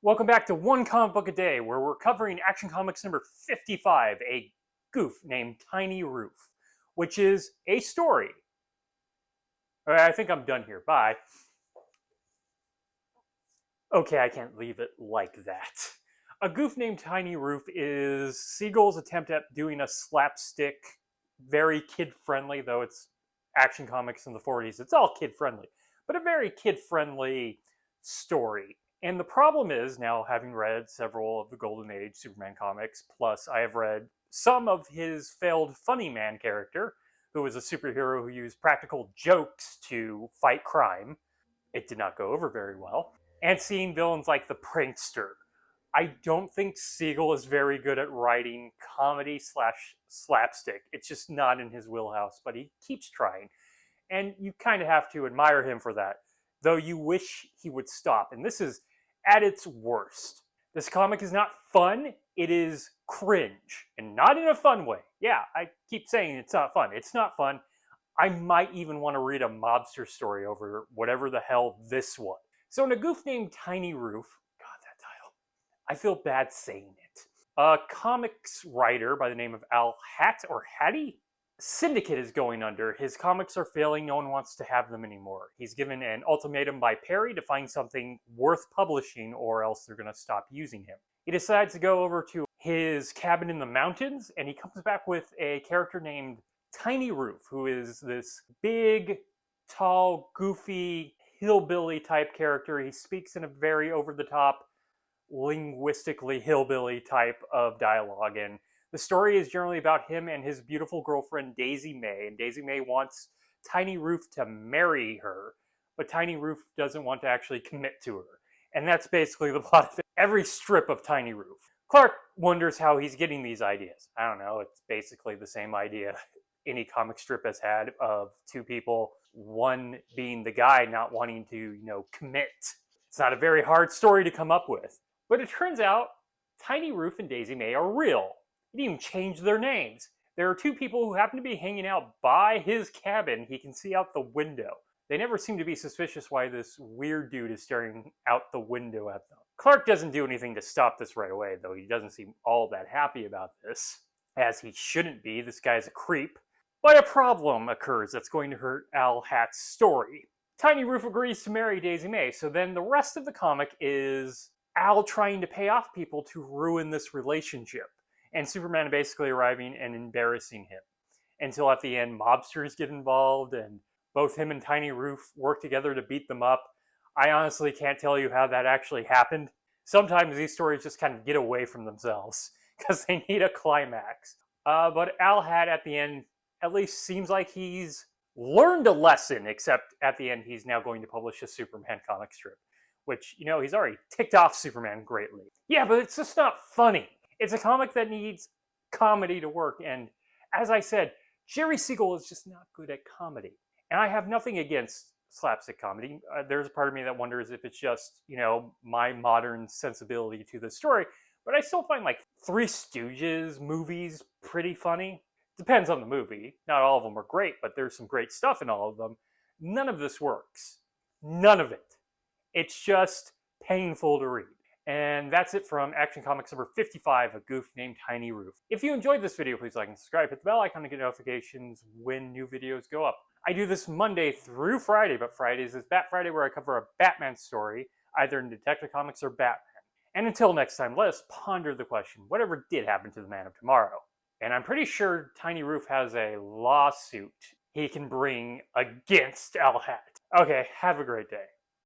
Welcome back to One Comic Book a Day, where we're covering Action Comics number 55, a goof named Tiny Rufe, which is a story. All right, I think I'm done here. Bye. Okay, I can't leave it like that. A goof named Tiny Rufe is Siegel's attempt at doing a slapstick, very kid-friendly, though it's Action Comics in the 40s. It's all kid-friendly, but a very kid-friendly story. And the problem is, now having read several of the Golden Age Superman comics, plus I have read some of his failed funny man character, who was a superhero who used practical jokes to fight crime. It did not go over very well. And seeing villains like the Prankster. I don't think Siegel is very good at writing comedy slash slapstick. It's just not in his wheelhouse, but he keeps trying. And you kind of have to admire him for that, though you wish he would stop. And this is at its worst. This comic is not fun, it is cringe. And not in a fun way. Yeah, I keep saying it's not fun. It's not fun. I might even want to read a mobster story over whatever the hell this was. So in a goof named Tiny Rufe, God, that title, I feel bad saying it. A comics writer by the name of Al Hatt or Hattie? Syndicate is going under. His comics are failing. No one wants to have them anymore. He's given an ultimatum by Perry to find something worth publishing or else they're going to stop using him. He decides to go over to his cabin in the mountains and he comes back with a character named Tiny Rufe, who is this big, tall, goofy, hillbilly type character. He speaks in a very over-the-top, linguistically hillbilly type of dialogue, and the story is generally about him and his beautiful girlfriend Daisy May, and Daisy May wants Tiny Rufe to marry her, but Tiny Rufe doesn't want to actually commit to her. And that's basically the plot of every strip of Tiny Rufe. Clark wonders how he's getting these ideas. I don't know, it's basically the same idea any comic strip has had of two people, one being the guy not wanting to, commit. It's not a very hard story to come up with. But it turns out Tiny Rufe and Daisy May are real. He didn't even change their names. There are two people who happen to be hanging out by his cabin. He can see out the window. They never seem to be suspicious why this weird dude is staring out the window at them. Clark doesn't do anything to stop this right away, though he doesn't seem all that happy about this, as he shouldn't be. This guy's a creep. But a problem occurs that's going to hurt Al Hatt's story. Tiny Rufe agrees to marry Daisy May, so then the rest of the comic is Al trying to pay off people to ruin this relationship, and Superman basically arriving and embarrassing him. Until at the end, mobsters get involved, and both him and Tiny Rufe work together to beat them up. I honestly can't tell you how that actually happened. Sometimes these stories just kind of get away from themselves, because they need a climax. But Al Hatt at the end at least seems like he's learned a lesson, except at the end he's now going to publish a Superman comic strip, which, he's already ticked off Superman greatly. Yeah, but it's just not funny. It's a comic that needs comedy to work, and as I said, Jerry Siegel is just not good at comedy. And I have nothing against slapstick comedy. There's a part of me that wonders if it's just, my modern sensibility to the story, but I still find, Three Stooges movies pretty funny. Depends on the movie. Not all of them are great, but there's some great stuff in all of them. None of this works. None of it. It's just painful to read. And that's it from Action Comics number 55, A Goof Named Tiny Rufe. If you enjoyed this video, please like and subscribe. Hit the bell icon to get notifications when new videos go up. I do this Monday through Friday, but Fridays is Bat Friday, where I cover a Batman story, either in Detective Comics or Batman. And until next time, let us ponder the question, whatever did happen to the Man of Tomorrow? And I'm pretty sure Tiny Rufe has a lawsuit he can bring against Al Hatt. Okay, have a great day.